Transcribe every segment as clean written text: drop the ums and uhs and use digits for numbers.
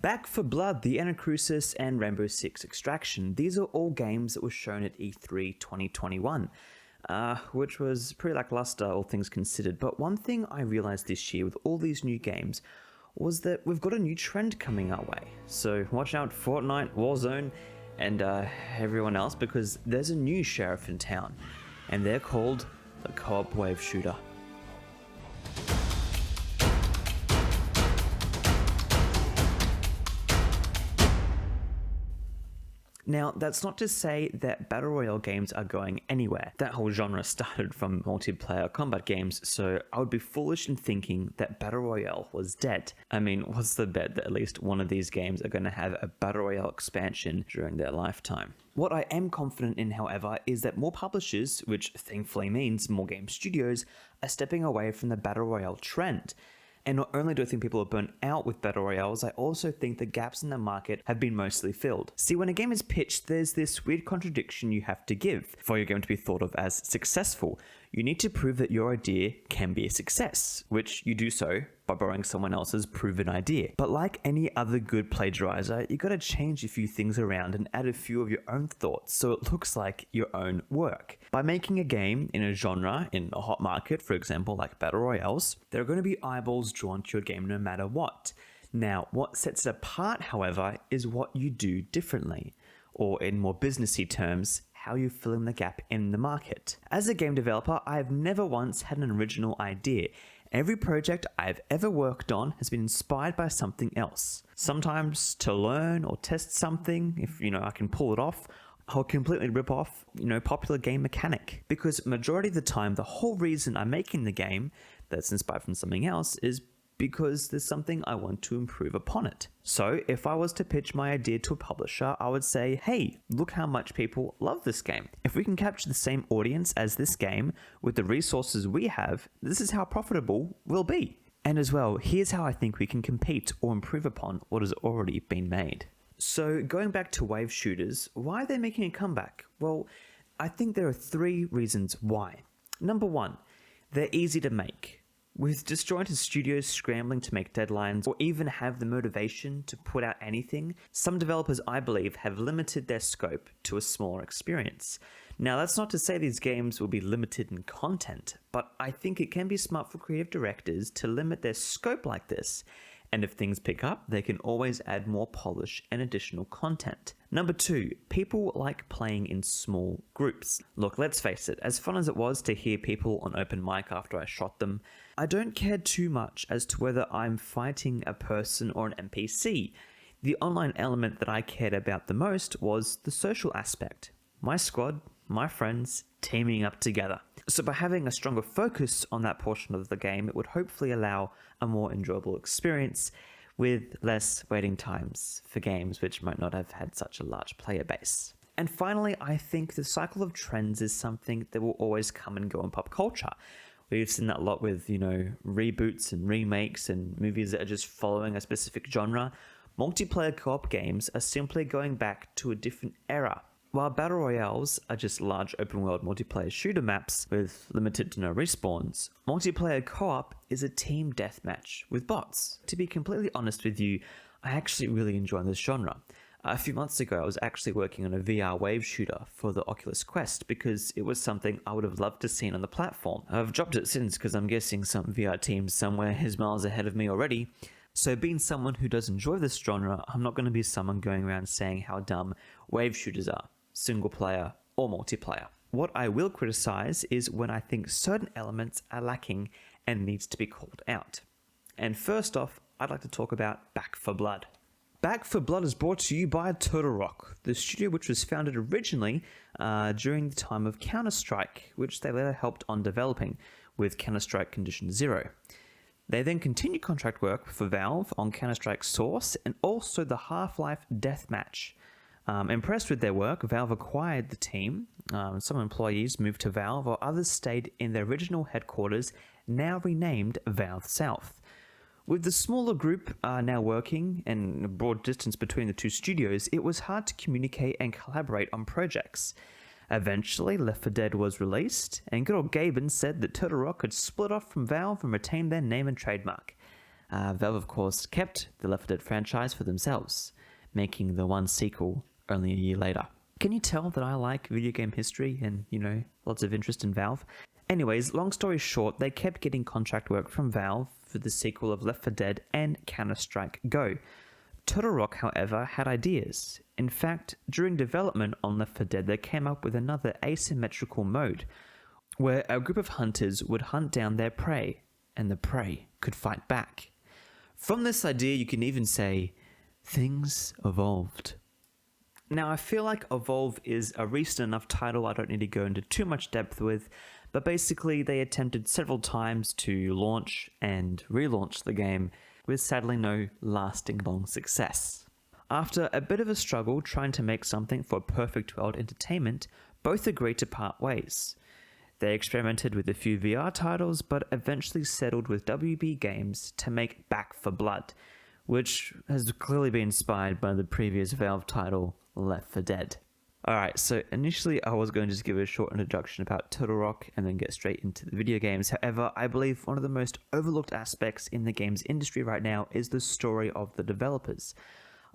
Back for Blood, the Anacrusis, and Rainbow Six Extraction. These are all games that were shown at E3 2021, which was pretty lackluster, all things considered. But one thing I realized this year with all these new games was that we've got a new trend coming our way. So watch out, Fortnite, Warzone, and everyone else, because there's a new sheriff in town, and they're called the Co-op Wave Shooter. Now, that's not to say that Battle Royale games are going anywhere. That whole genre started from multiplayer combat games, so I would be foolish in thinking that Battle Royale was dead. I mean, what's the bet that at least one of these games are going to have a Battle Royale expansion during their lifetime? What I am confident in, however, is that more publishers, which thankfully means more game studios, are stepping away from the Battle Royale trend. And not only do I think people are burnt out with Battle Royales, I also think the gaps in the market have been mostly filled. See, when a game is pitched, there's this weird contradiction you have to give for your game to be thought of as successful. You need to prove that your idea can be a success, which you do so by borrowing someone else's proven idea. But like any other good plagiarizer, you gotta change a few things around and add a few of your own thoughts so it looks like your own work. By making a game in a genre, in a hot market, for example, like Battle Royales, there are going to be eyeballs drawn to your game no matter what. Now, what sets it apart, however, is what you do differently, or in more businessy terms, how you fill in the gap in the market. As a game developer, I've never once had an original idea. Every project I've ever worked on has been inspired by something else. Sometimes to learn or test something, if I can pull it off, I'll completely rip off, popular game mechanic. Because majority of the time, the whole reason I'm making the game that's inspired from something else is because there's something I want to improve upon it. So if I was to pitch my idea to a publisher, I would say, hey, look how much people love this game. If we can capture the same audience as this game with the resources we have, this is how profitable we'll be. And as well, here's how I think we can compete or improve upon what has already been made. So going back to wave shooters, why are they making a comeback? Well, I think there are 3 reasons why. Number 1, they're easy to make. With disjointed studios scrambling to make deadlines or even have the motivation to put out anything, some developers, I believe, have limited their scope to a smaller experience. Now, that's not to say these games will be limited in content, but I think it can be smart for creative directors to limit their scope like this. And if things pick up, they can always add more polish and additional content. Number 2, people like playing in small groups. Look, let's face it, as fun as it was to hear people on open mic after I shot them, I don't care too much as to whether I'm fighting a person or an NPC. The online element that I cared about the most was the social aspect. My squad, my friends, teaming up together. So by having a stronger focus on that portion of the game, it would hopefully allow a more enjoyable experience with less waiting times for games which might not have had such a large player base. And finally, I think the cycle of trends is something that will always come and go in pop culture. We've seen that a lot with, reboots and remakes and movies that are just following a specific genre. Multiplayer co-op games are simply going back to a different era. While Battle Royales are just large open-world multiplayer shooter maps with limited to no respawns, multiplayer co-op is a team deathmatch with bots. To be completely honest with you, I actually really enjoy this genre. A few months ago, I was actually working on a VR wave shooter for the Oculus Quest because it was something I would have loved to see on the platform. I've dropped it since because I'm guessing some VR team somewhere is miles ahead of me already. So being someone who does enjoy this genre, I'm not going to be someone going around saying how dumb wave shooters are, single player or multiplayer. What I will criticize is when I think certain elements are lacking and needs to be called out. And first off, I'd like to talk about Back for Blood. Back for Blood is brought to you by Turtle Rock, the studio which was founded originally during the time of Counter-Strike, which they later helped on developing with Counter-Strike Condition Zero. They then continued contract work for Valve on Counter-Strike Source and also the Half-Life Deathmatch. Impressed with their work, Valve acquired the team. Some employees moved to Valve while others stayed in their original headquarters, now renamed Valve South. With the smaller group now working and a broad distance between the 2 studios, it was hard to communicate and collaborate on projects. Eventually, Left 4 Dead was released, and good old Gaben said that Turtle Rock had split off from Valve and retained their name and trademark. Valve, of course, kept the Left 4 Dead franchise for themselves, making the one sequel only a year later. Can you tell that I like video game history and, lots of interest in Valve? Anyways, long story short, they kept getting contract work from Valve for the sequel of Left 4 Dead and Counter-Strike Go. Turtle Rock, however, had ideas. In fact, during development on Left 4 Dead, they came up with another asymmetrical mode, where a group of hunters would hunt down their prey, and the prey could fight back. From this idea, you can even say, things evolved. Now, I feel like Evolve is a recent enough title I don't need to go into too much depth with, but basically they attempted several times to launch and relaunch the game, with sadly no lasting long success. After a bit of a struggle trying to make something for Perfect World Entertainment, both agreed to part ways. They experimented with a few VR titles, but eventually settled with WB Games to make Back 4 Blood, which has clearly been inspired by the previous Valve title, Left 4 Dead. Alright, so initially I was going to just give a short introduction about Turtle Rock and then get straight into the video games. However, I believe one of the most overlooked aspects in the games industry right now is the story of the developers.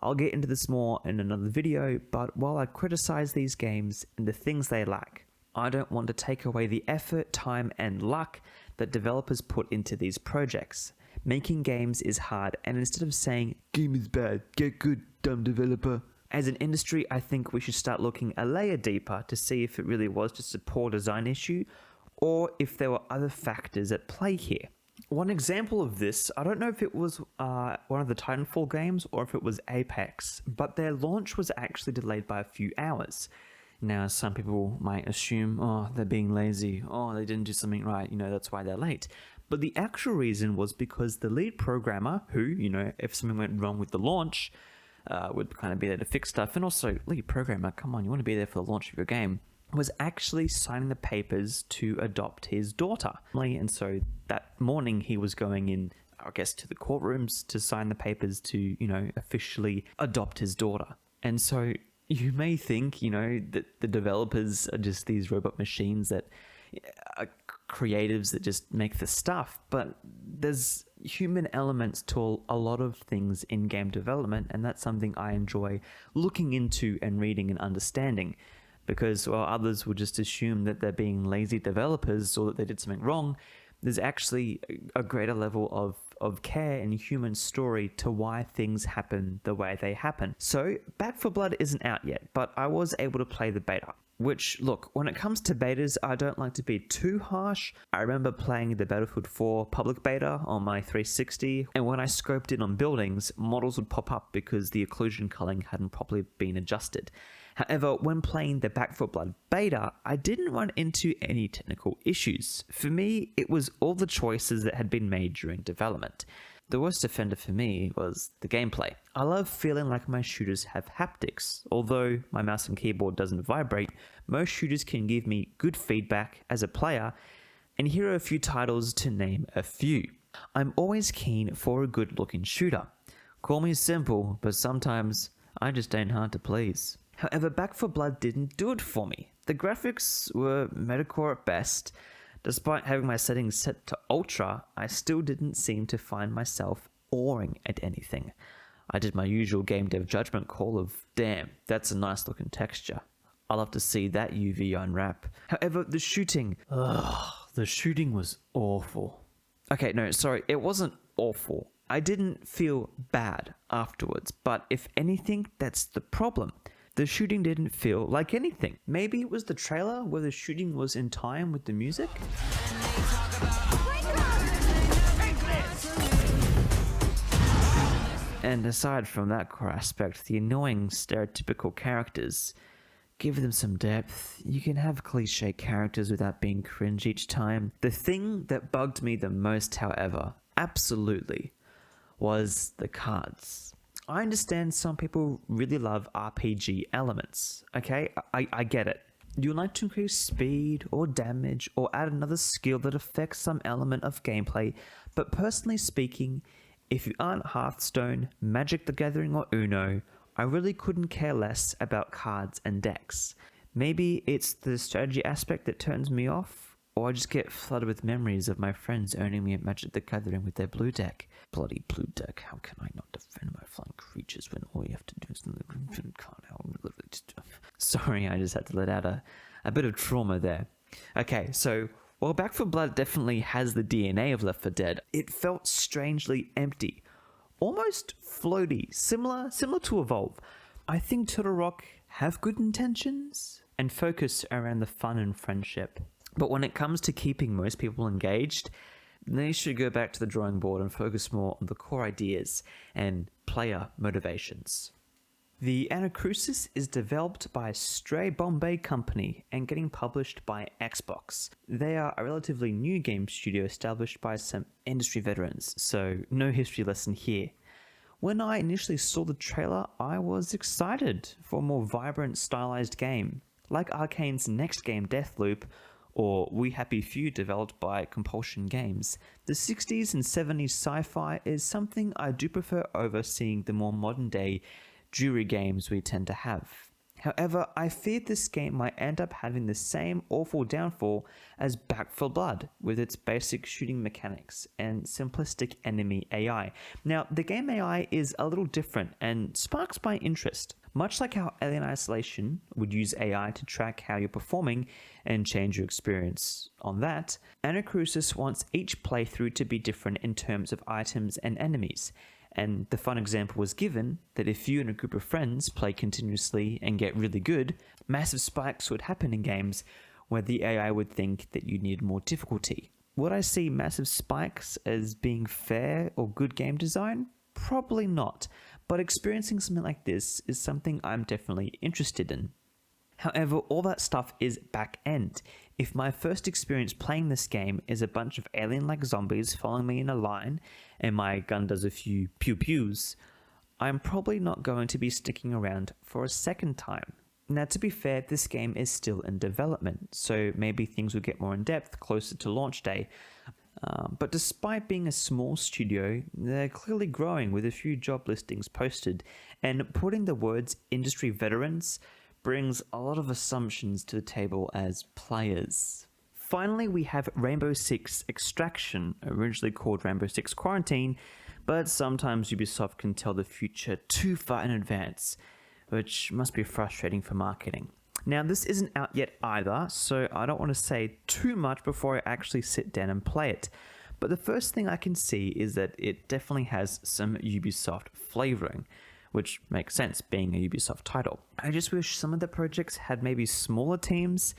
I'll get into this more in another video, but while I criticize these games and the things they lack, I don't want to take away the effort, time, and luck that developers put into these projects. Making games is hard, and instead of saying, "Game is bad, get good, dumb developer," as an industry, I think we should start looking a layer deeper to see if it really was just a poor design issue, or if there were other factors at play here. One example of this, I don't know if it was one of the Titanfall games or if it was Apex, but their launch was actually delayed by a few hours. Now, some people might assume, they're being lazy, they didn't do something right, that's why they're late. But the actual reason was because the lead programmer, who, if something went wrong with the launch, would kind of be there to fix stuff, and also lead programmer, come on, you want to be there for the launch of your game, was actually signing the papers to adopt his daughter. And so that morning he was going in, I guess, to the courtrooms to sign the papers to, officially adopt his daughter. And so you may think, that the developers are just these robot machines that are creatives that just make the stuff, but there's human elements to a lot of things in game development, and that's something I enjoy looking into and reading and understanding, because while others will just assume that they're being lazy developers or that they did something wrong, there's actually a greater level of care and human story to why things happen the way they happen. So Back 4 Blood isn't out yet, but I was able to play the beta. Which, look, when it comes to betas, I don't like to be too harsh. I remember playing the Battlefield 4 public beta on my 360, and when I scoped in on buildings, models would pop up because the occlusion culling hadn't properly been adjusted. However, when playing the Back 4 Blood beta, I didn't run into any technical issues. For me, it was all the choices that had been made during development. The worst offender for me was the gameplay. I love feeling like my shooters have haptics. Although my mouse and keyboard doesn't vibrate, most shooters can give me good feedback as a player, and here are a few titles to name a few. I'm always keen for a good looking shooter. Call me simple, but sometimes I just ain't hard to please. However, Back 4 Blood didn't do it for me. The graphics were Metacore at best. Despite having my settings set to Ultra, I still didn't seem to find myself awing at anything. I did my usual game dev judgment call of, damn, that's a nice looking texture. I'll have to see that UV unwrap. However, the shooting was awful. Okay, no, sorry, it wasn't awful. I didn't feel bad afterwards, but if anything, that's the problem. The shooting didn't feel like anything. Maybe it was the trailer where the shooting was in time with the music? And aside from that core aspect, the annoying stereotypical characters, give them some depth. You can have cliche characters without being cringe each time. The thing that bugged me the most, however, absolutely, was the cards. I understand some people really love RPG elements, okay? I get it. You like to increase speed or damage or add another skill that affects some element of gameplay, but personally speaking, if you aren't Hearthstone, Magic the Gathering or Uno, I really couldn't care less about cards and decks. Maybe it's the strategy aspect that turns me off, or I just get flooded with memories of my friends owning me at Magic the Gathering with their blue deck. Bloody blue deck, how can I not defend my flying creatures when all you have to do is... Sorry, I just had to let out a bit of trauma there. Okay, so while Back 4 Blood definitely has the DNA of Left 4 Dead, it felt strangely empty, almost floaty, similar to Evolve. I think Turtle Rock have good intentions and focus around the fun and friendship, but when it comes to keeping most people engaged, they should go back to the drawing board and focus more on the core ideas and player motivations. The Anacrusis is developed by Stray Bombay Company and getting published by Xbox. They are a relatively new game studio established by some industry veterans, so no history lesson here. When I initially saw the trailer, I was excited for a more vibrant, stylized game, like Arcane's next game Deathloop, or We Happy Few developed by Compulsion Games. The 60s and 70s sci-fi is something I do prefer over seeing the more modern day jury games we tend to have. However, I fear this game might end up having the same awful downfall as Back 4 Blood, with its basic shooting mechanics and simplistic enemy AI. Now, the game AI is a little different and sparks my interest. Much like how Alien Isolation would use AI to track how you're performing and change your experience on that, Anacrusis wants each playthrough to be different in terms of items and enemies. And the fun example was given that if you and a group of friends play continuously and get really good, massive spikes would happen in games where the AI would think that you need more difficulty. Would I see massive spikes as being fair or good game design? Probably not, but experiencing something like this is something I'm definitely interested in. However, all that stuff is back end. If my first experience playing this game is a bunch of alien-like zombies following me in a line, and my gun does a few pew-pews, I'm probably not going to be sticking around for a second time. Now, to be fair, this game is still in development, so maybe things will get more in-depth closer to launch day. But despite being a small studio, they're clearly growing with a few job listings posted, and putting the words industry veterans brings a lot of assumptions to the table as players. Finally, we have Rainbow Six Extraction, originally called Rainbow Six Quarantine, but sometimes Ubisoft can tell the future too far in advance, which must be frustrating for marketing. Now, this isn't out yet either, so I don't want to say too much before I actually sit down and play it. But the first thing I can see is that it definitely has some Ubisoft flavoring, which makes sense being a Ubisoft title. I just wish some of the projects had maybe smaller teams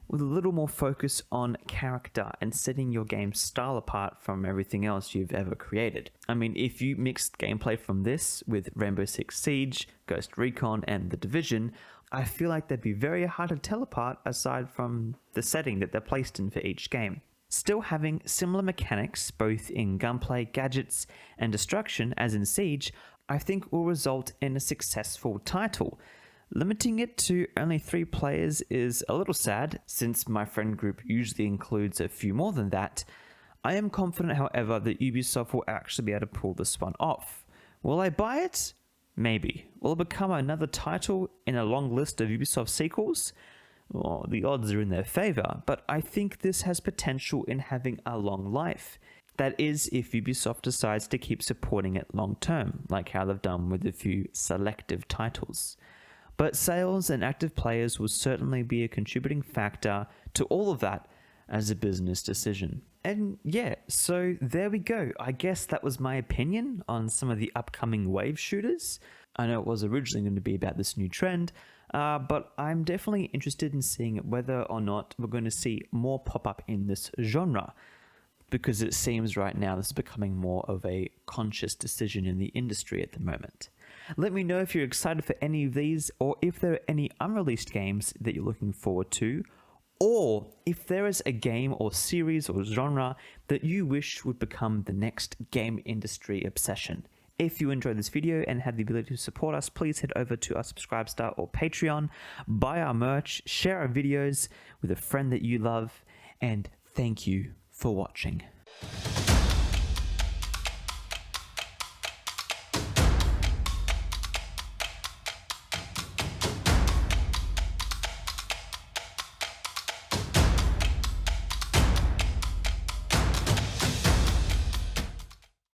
with a little more focus on character and setting your game's style apart from everything else you've ever created. I mean, if you mixed gameplay from this with Rainbow Six Siege, Ghost Recon, and The Division, I feel like they'd be very hard to tell apart aside from the setting that they're placed in for each game. Still having similar mechanics both in gunplay, gadgets, and destruction as in Siege, I think will result in a successful title. Limiting it to only 3 players is a little sad, since my friend group usually includes a few more than that. I am confident, however, that Ubisoft will actually be able to pull this one off. Will I buy it? Maybe. Will it become another title in a long list of Ubisoft sequels? Well, the odds are in their favor, but I think this has potential in having a long life. That is, if Ubisoft decides to keep supporting it long term, like how they've done with a few selective titles. But sales and active players will certainly be a contributing factor to all of that as a business decision. And yeah, so there we go. I guess that was my opinion on some of the upcoming wave shooters. I know it was originally going to be about this new trend, but I'm definitely interested in seeing whether or not we're going to see more pop up in this genre, because it seems right now this is becoming more of a conscious decision in the industry at the moment. Let me know if you're excited for any of these, or if there are any unreleased games that you're looking forward to, or if there is a game or series or genre that you wish would become the next game industry obsession. If you enjoyed this video and had the ability to support us, please head over to our Subscribestar or Patreon, buy our merch, share our videos with a friend that you love, and thank you for watching.